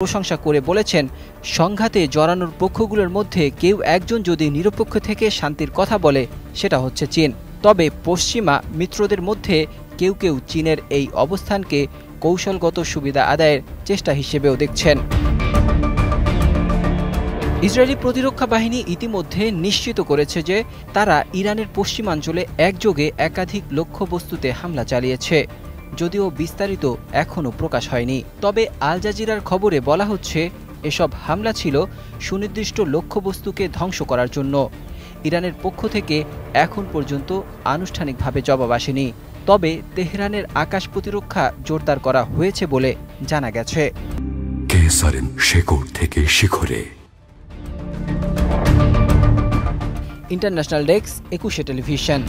প্রশংসা করে বলেছেন, সংঘাতে জড়ানোর পক্ষগুলোর মধ্যে কেউ একজন যদি নিরপেক্ষ থেকে শান্তির কথা বলে সেটা হচ্ছে চীন। তবে পশ্চিমা মিত্রদের মধ্যে কেউ কেউ চীনের এই অবস্থানকে কৌশলগত সুবিধা আদায়ের চেষ্টা হিসেবেও দেখছেন। ইসরায়েলি প্রতিরক্ষা বাহিনী ইতিমধ্যে নিশ্চিত করেছে যে তারা ইরানের পশ্চিমাঞ্চলে একযোগে একাধিক লক্ষ্যবস্তুতে হামলা চালিয়েছে, যদিও বিস্তারিত এখনও প্রকাশ হয়নি। তবে আল জাজিরার খবরে বলা হচ্ছে এসব হামলা ছিল সুনির্দিষ্ট লক্ষ্যবস্তুকে ধ্বংস করার জন্য। ইরানের পক্ষ থেকে এখন পর্যন্ত আনুষ্ঠানিকভাবে জবাব আসেনি, তবে তেহরানের আকাশ প্রতিরক্ষা জোরদার করা হয়েছে বলে জানা গেছে। International desk, 21 television.